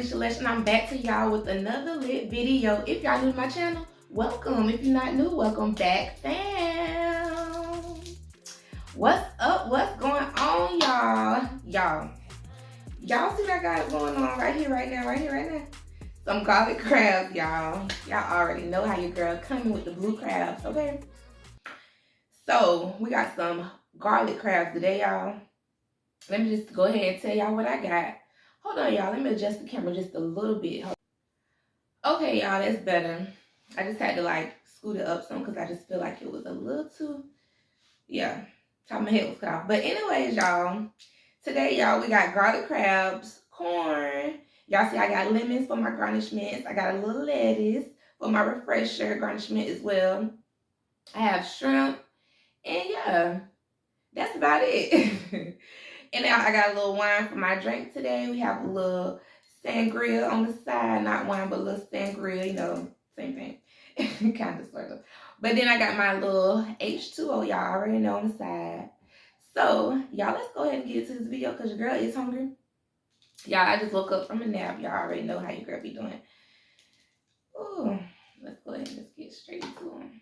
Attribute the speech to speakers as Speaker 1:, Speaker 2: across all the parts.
Speaker 1: Alicia Lesh, and I'm back to y'all with another lit video. If y'all new to my channel, welcome. If you're not new, welcome back, fam. What's up? What's going on, y'all? Y'all see what I got going on right here, right now? Some garlic crabs, y'all. Y'all already know how your girl coming with the blue crabs, okay? So we got some garlic crabs today, y'all. Let me just go ahead and tell y'all what I got. Hold on, y'all. Let me adjust the camera just a little bit. Okay, y'all, that's better. I just had to like scoot it up some because I just feel like it was a little too, yeah, top of my head was cut off. But anyways, y'all, today, y'all, we got garlic crabs, corn. Y'all see I got lemons for my garnishments. I got a little lettuce for my refresher garnishment as well. I have shrimp. And yeah, that's about it. And now I got a little wine for my drink today. We have a little sangria on the side. Not wine, but a little sangria, you know, same thing. Kind of, sort of. But then I got my little H2O, y'all already know, on the side. So, y'all, let's go ahead and get into this video because your girl is hungry. Y'all, I just woke up from a nap. Y'all already know how your girl be doing. Ooh, let's go ahead and just get straight into them.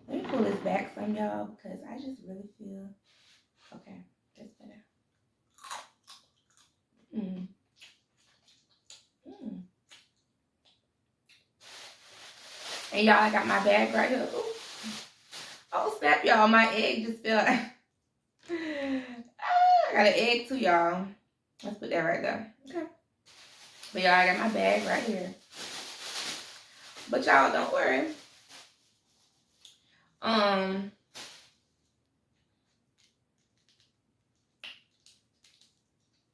Speaker 1: Let me pull this back some, y'all, because I just really feel, okay, that's better. And y'all, I got my bag right here. Ooh. Oh, snap, y'all. My egg just fell. I got an egg too, y'all. Let's put that right there. Okay. But y'all, I got my bag right here. But y'all, don't worry.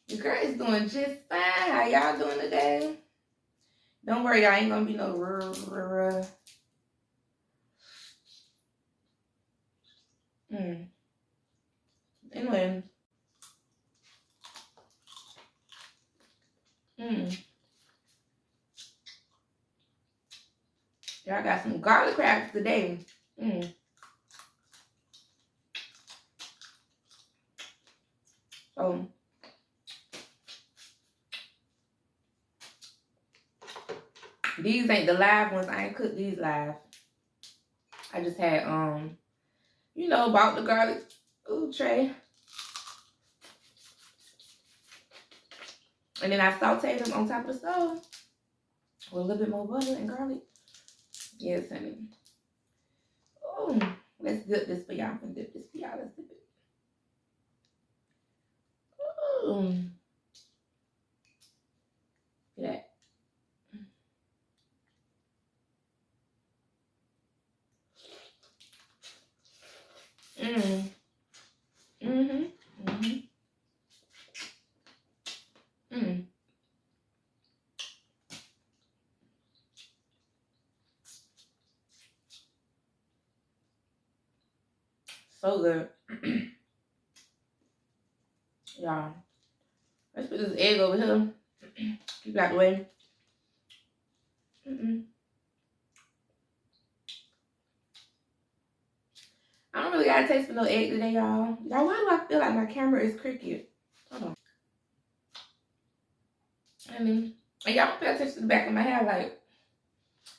Speaker 1: The girl is doing just fine. How y'all doing today? Don't worry, y'all, ain't gonna be no Anyway. Y'all got some garlic crabs today. So these ain't the live ones. I ain't cooked these live. I just had you know, bought the garlic tray. And then I sauteed them on top of the stove with a little bit more butter and garlic. Yes, honey. Oh, let's dip this for y'all. Let's dip this for y'all. Let's dip it. Ooh. Look at that. So good. Y'all. Let's put this egg over here. Keep it out the way. I don't really got a taste for no egg today, y'all. Y'all, why do I feel like my camera is crooked? Hold on. I mean, and y'all don't pay attention to the back of my hair. Like,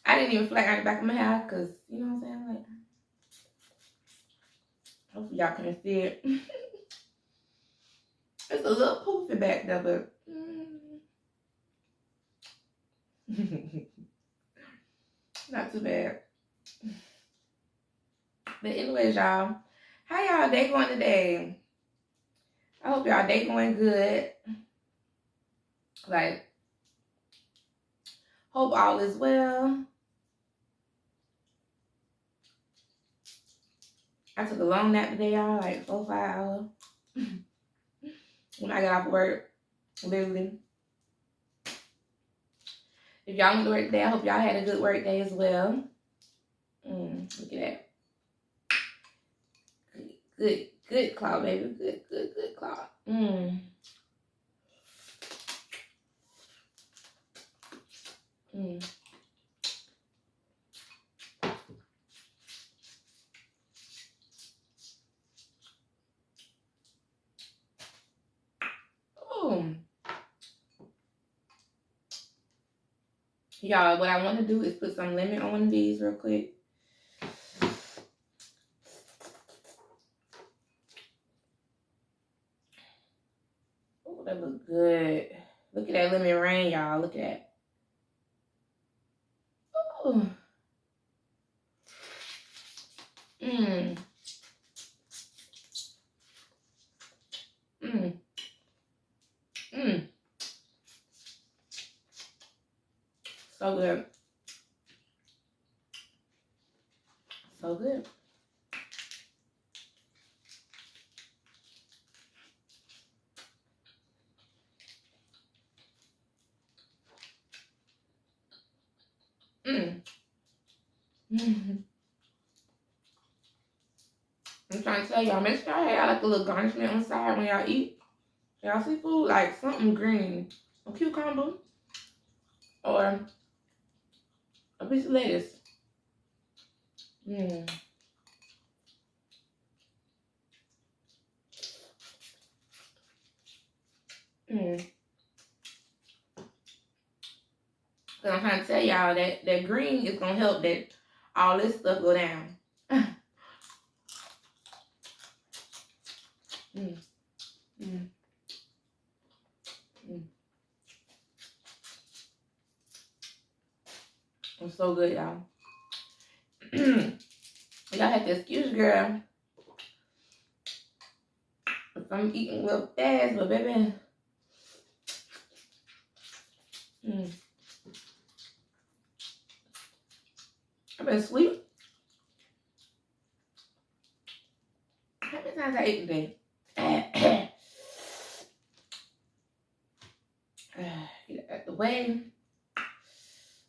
Speaker 1: I didn't even flat iron the back of my hair because, you know what I'm saying? Like, hopefully y'all can see it. It's a little poofy back there, but not too bad. But anyways, y'all, how y'all day going today? I hope y'all day going good. Like, hope all is well. I took a long nap today, y'all, like 4 or 5 hours. When I got off work, literally. If y'all went to work today, I hope y'all had a good work day as well. Look at that. Good claw, baby. Good claw. Oh. Y'all, what I want to do is put some lemon on one of these real quick. Oh, that looks good. Look at that lemon rain, y'all. Look at that. Ooh. Mmm. Mmm. Mmm. So good. So good. Mmm. Mm-hmm. I'm trying to tell y'all, make sure y'all have like a little garnishment on the side when y'all eat. Y'all see food, like something green. A cucumber. Or a piece of lettuce. Mmm. Mmm. So I'm trying to tell y'all that green is gonna help that all this stuff go down. Mm, mm, mm. It's so good, y'all. Y'all have to excuse girl if I'm eating real fast, but baby, I've been asleep. How many times I ate today? Get out the way.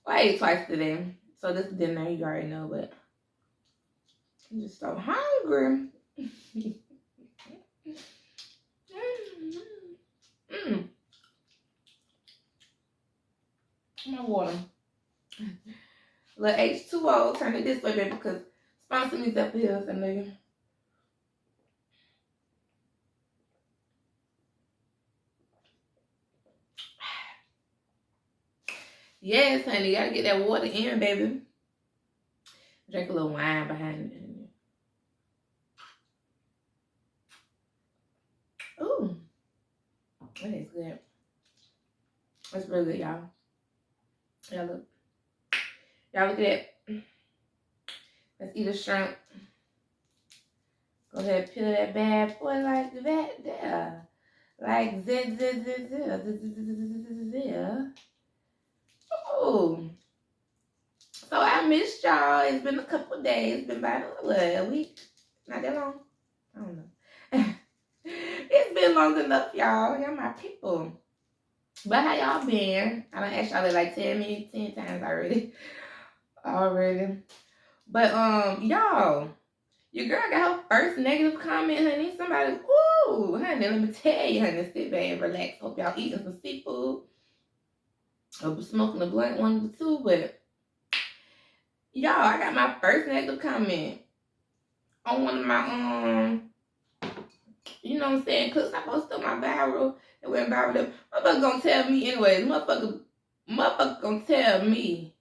Speaker 1: Well, I ate twice today, so this is dinner. You already know, but I'm just so hungry. My water. Little H2O, turn it this way, baby, because sponsor me's up here, so nigga. Yes, honey, you gotta get that water in, baby. Drink a little wine behind it. Ooh, that is good. That's really good, y'all. Y'all look. Y'all look at that. Let's eat a shrimp. Go ahead, peel that bad boy like that there. Like there. Oh. So I missed y'all. It's been a couple days. It's been about a week. Not that long. I don't know. It's been long enough, y'all. Y'all my people. But how y'all been? I done asked y'all that like 10 times already. But y'all, your girl got her first negative comment, honey. Somebody, ooh, honey, let me tell you, honey, sit back and relax. Hope y'all eating some seafood. Or smoking a blunt, one of the two, but y'all, I got my first negative comment on one of my you know what I'm saying, clips I posted on my viral. It went viral. Motherfucker gonna tell me anyways. Motherfucker gonna tell me.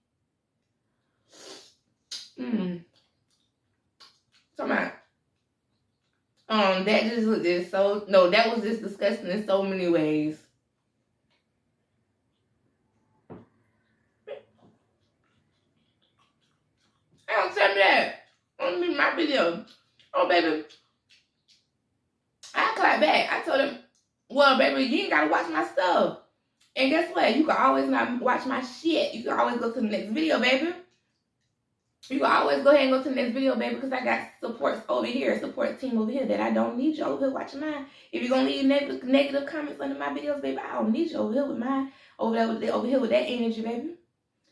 Speaker 1: So my that just is so no, that was just disgusting in so many ways. I don't tell me that on my video. Oh baby, I clap back. I told him, well baby, you ain't gotta watch my stuff. And guess what? You can always not watch my shit. You can always go to the next video, baby. You can always go ahead and go to the next video, baby, because I got supports over here, support team over here that I don't need you over here watching mine. If you're going to leave negative comments under my videos, baby, I don't need you over here with mine, over here with that energy, baby.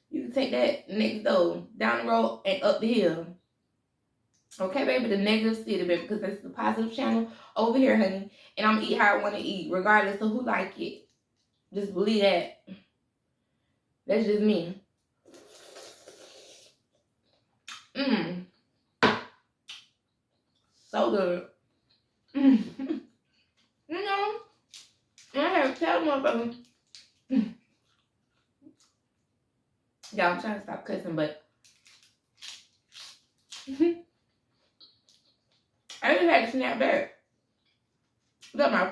Speaker 1: You can take that next door, down the road, and up the hill. Okay, baby, the negative city, baby, because that's the positive channel over here, honey. And I'm going to eat how I want to eat, regardless of who like it. Just believe that. That's just me. So good. You know, I have to tell motherfuckers. Yeah, I'm trying to stop cussing, but I just had to snap back. That's my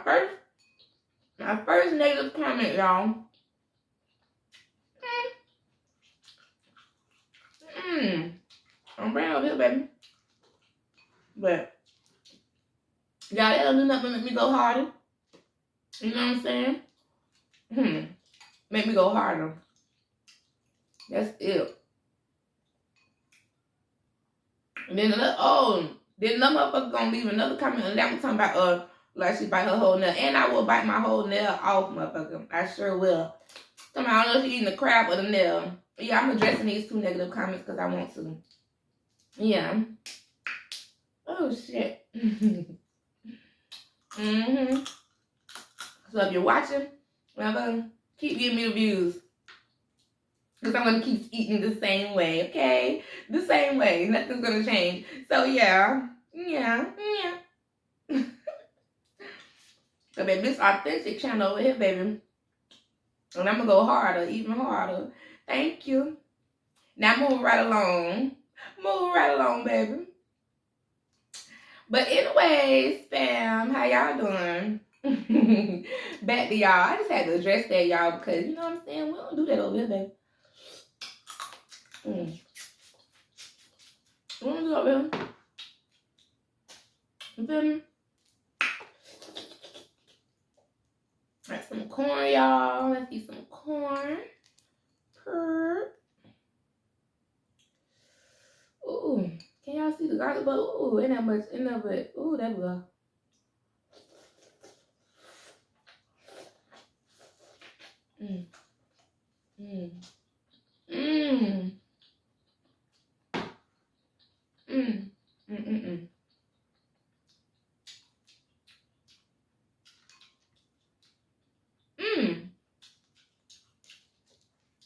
Speaker 1: first negative comment, y'all. I'm bringing over here, baby. But y'all, that'll do nothing but make me go harder. You know what I'm saying? Make me go harder. That's it. And then then another motherfucker gonna leave another comment and that one talking about like she bite her whole nail. And I will bite my whole nail off, motherfucker. I sure will. I don't know if she's eating the crab or the nail. Yeah, I'm addressing these 2 negative comments because I want to. Yeah. Oh shit. So if you're watching, remember, keep giving me the views. Because I'm going to keep eating the same way, okay? The same way. Nothing's going to change. So, yeah. So, baby, this authentic channel over here, baby. And I'm going to go harder, even harder. Thank you. Now, move right along. Move right along, baby. But anyways, fam, how y'all doing? Back to y'all. I just had to address that, y'all, because, you know what I'm saying? We don't do that over here, baby. We don't do that over here. You feel me? Got some corn, y'all. Let's eat some corn. Ooh, can y'all see the garlic butter? Ooh, ain't that much in there, but ooh, that was.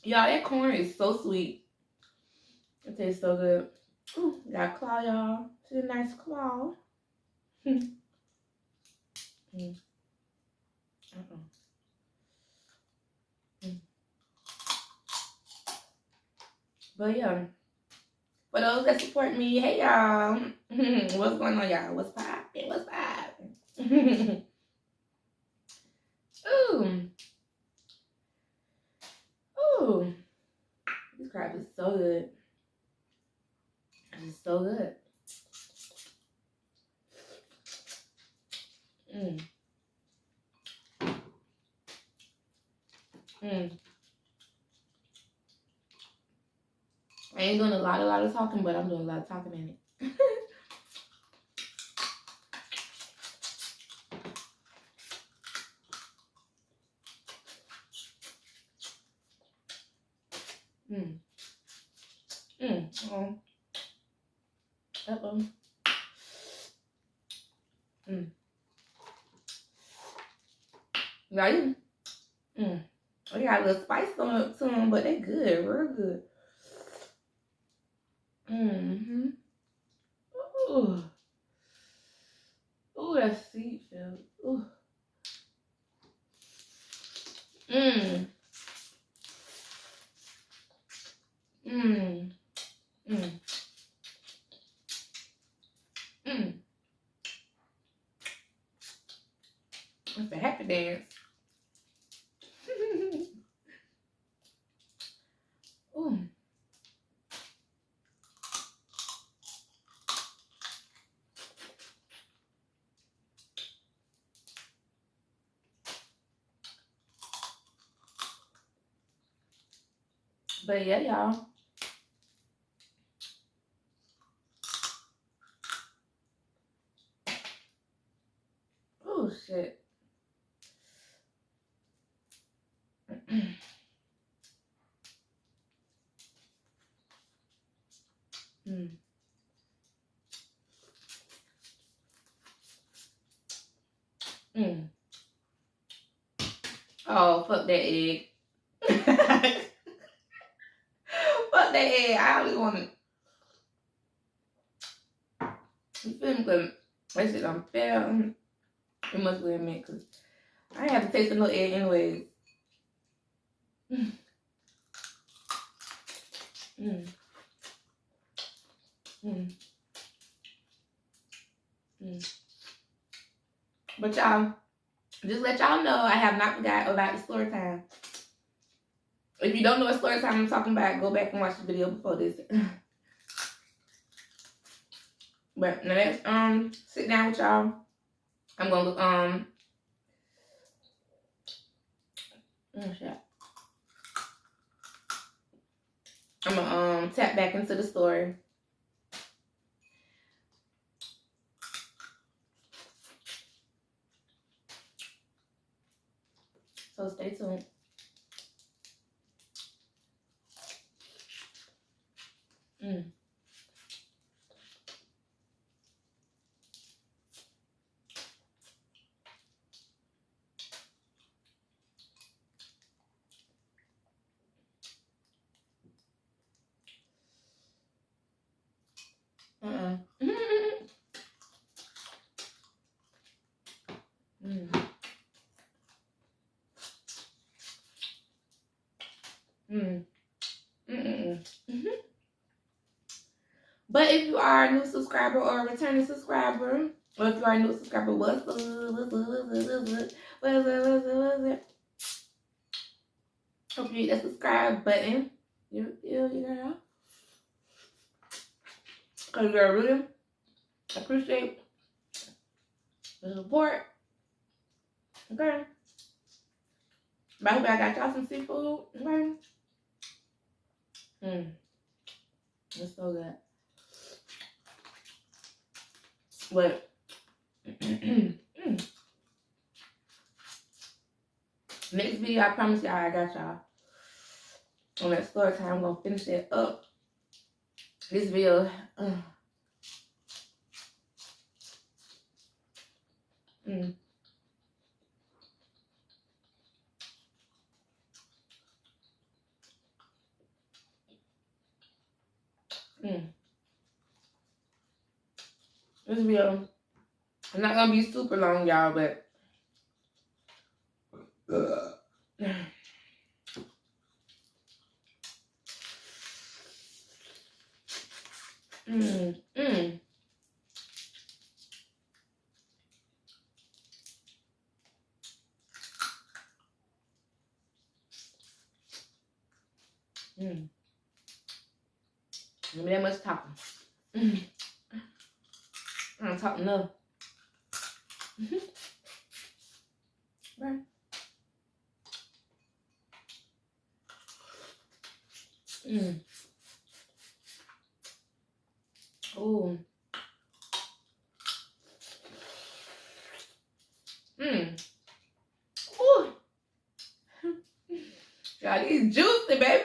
Speaker 1: Y'all, that corn is so sweet. It tastes so good. Ooh, got a claw, y'all. See a nice claw. But yeah, for those that support me, hey y'all. What's going on, y'all? What's poppin'? What's poppin'? Ooh. Ooh. This crab is so good. It's so good. I ain't doing a lot of talking, but I'm doing a lot of talking in it. Right? We got a little spice on to them, but they good, real good. Ooh. Ooh, that seed filled. Ooh. It's a happy dance. Ooh. But yeah, y'all. Oh shit. Oh, fuck that egg. Fuck that egg. I only want it. You feel me? But that shit unfair. It must be a mint, because I ain't have to taste no egg anyways. Mm. Mm. Mm. But y'all, just let y'all know, I have not forgot about the story time. If you don't know what story time I'm talking about, go back and watch the video before this. But the next sit down with y'all, I'm gonna look shit. I'm gonna tap back into the story. So stay tuned. Mm. Mm. Mm. Mm. But if you are a new subscriber or a returning subscriber, or if you are a new subscriber, what's up? Hope you hit that subscribe button. You know, because I really appreciate the support. Okay. But I hope I got y'all some seafood. Okay. It's so good. But next video, I promise y'all I got y'all. On that story time, I'm gonna finish it up. This video. This video, it's not gonna be super long, y'all, but Give me that much talking. I'm talking enough. Right. Oh. Ooh. Y'all, these juicy, baby.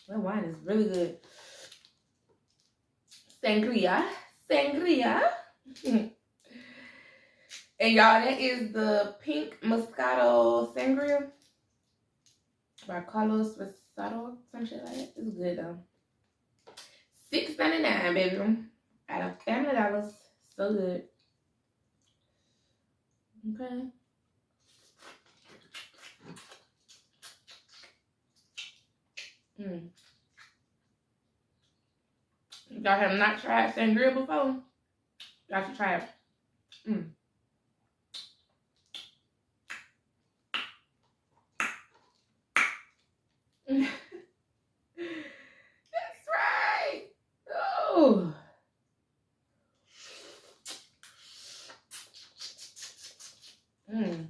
Speaker 1: That wine is really good. Sangria. And y'all, that is the Pink Moscato Sangria by Carlos Rosado. Some shit like that. It's good though. $6.99, baby. Out of Family Dollars. So good. Okay. If y'all have not tried sangria before, y'all should try it. That's right. Oh. Ooh.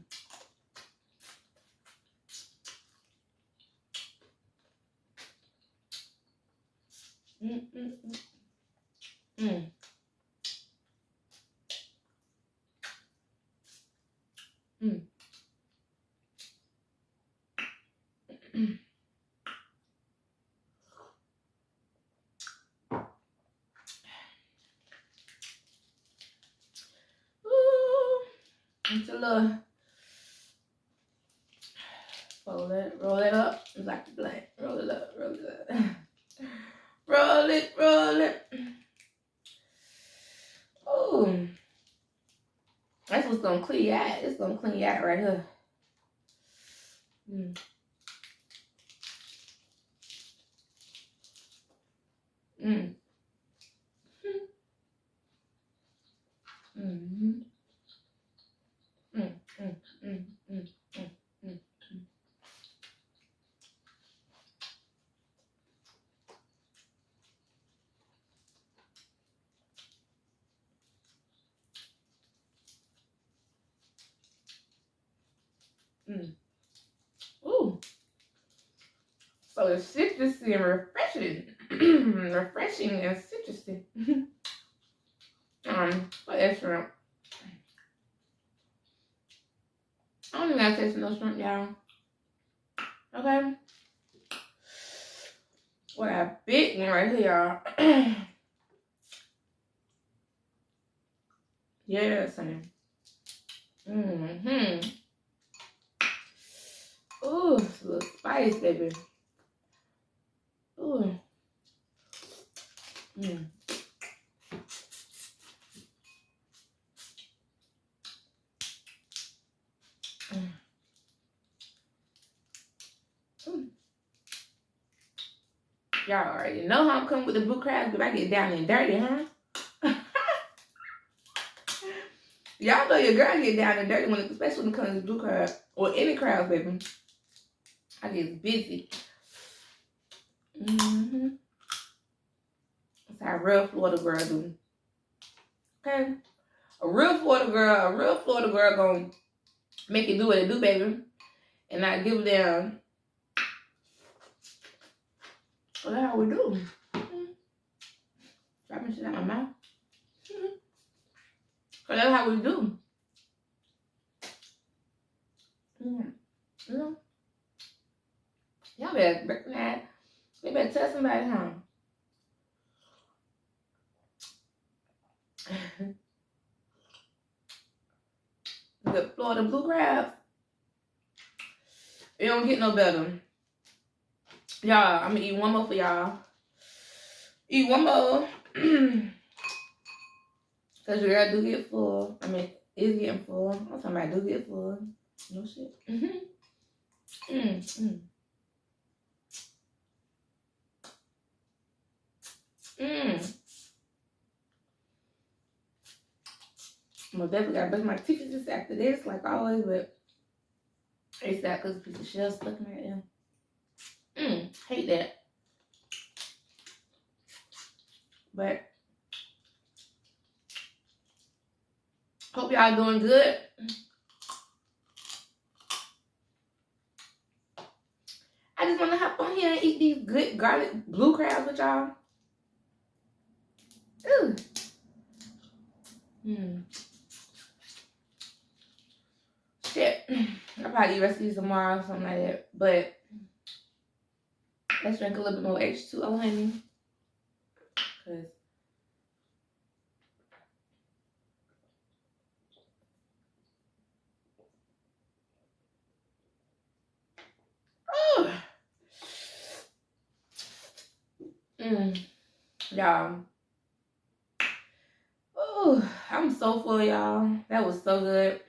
Speaker 1: It's a little Roll it up. It's like a blunt. Roll it up, roll it up. Roll it, roll it. Ooh. That's what's gonna clean you out. It's gonna clean you out right here. Mm. Mm. Mm-hmm. Mm, mm, mm, mm, mm, mm, mm. Ooh. So it's citrusy and refreshing. Refreshing and citrusy. For that shrimp. I don't even gotta taste no shrimp, y'all. Okay? What a big one right here, y'all. Yes, honey. Mm-hmm. Ooh, it's a little spice, baby. Ooh. Mm. Mm. Mm. Y'all already know how I'm coming with the blue crabs, but I get down and dirty, huh? Y'all know your girl get down and dirty, especially when it comes to blue crab or any crabs, baby. I get busy. Mm-hmm. That's how a real Florida girl do. Okay? A real Florida girl gonna make it do what it do, baby. And not give a damn. Well, that's how we do. Mm-hmm. Dropping shit out my mouth. Mm-hmm. So that's how we do. Mm-hmm. You know? Y'all better recognize. They better tell somebody, huh? The Florida blue crab. It don't get no better. Y'all, I'm gonna eat one more for y'all. Eat one more. Cause your girl do get full. I mean, is getting full. I'm talking about do get full. No shit. I'm definitely gotta brush my teeth just after this, like always, but it's that cause a piece of shell stuck in my ear. Hate that. But hope y'all doing good. I just wanna hop on here and eat these good garlic blue crabs with y'all. Ooh. Shit. I'll probably eat the rest of these tomorrow or something like that. But let's drink a little bit more H2O, honey. Cause y'all. Ooh, I'm so full, y'all. That was so good.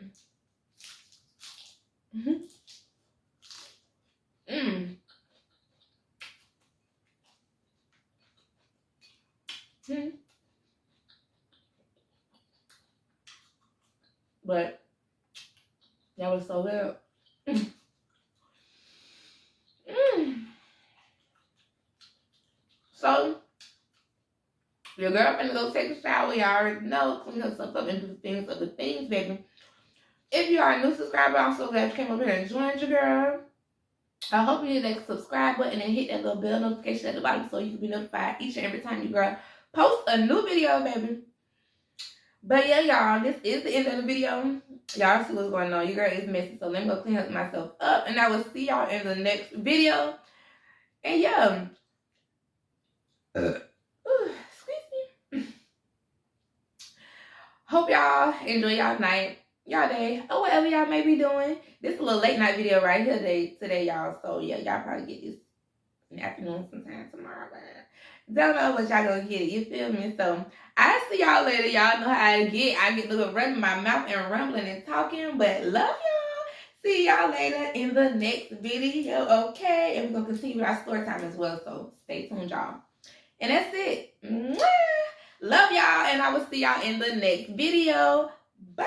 Speaker 1: But that was so good. So, your girl finna go take a shower. Y'all already know. Clean herself up and do things other things, baby. If you are a new subscriber, I'm so glad you came over here and joined your girl. I hope you hit that subscribe button and hit that little bell notification at the bottom so you can be notified each and every time your girl post a new video, baby. But yeah, y'all, this is the end of the video. Y'all see what's going on. Your girl is messy, so let me go clean myself up. And I will see y'all in the next video. And yeah. Excuse me. Hope y'all enjoy y'all night. y'all day, or whatever y'all may be doing. This is a little late night video right here today, y'all. So yeah, y'all probably get this in the afternoon sometime tomorrow. But don't know what y'all gonna get it. You feel me? So I see y'all later. Y'all know how I get. I get to running my mouth and rambling and talking, but love y'all. See y'all later in the next video, okay? And we're gonna continue our story time as well. So stay tuned, y'all. And that's it. Mwah! Love y'all, and I will see y'all in the next video. Bye.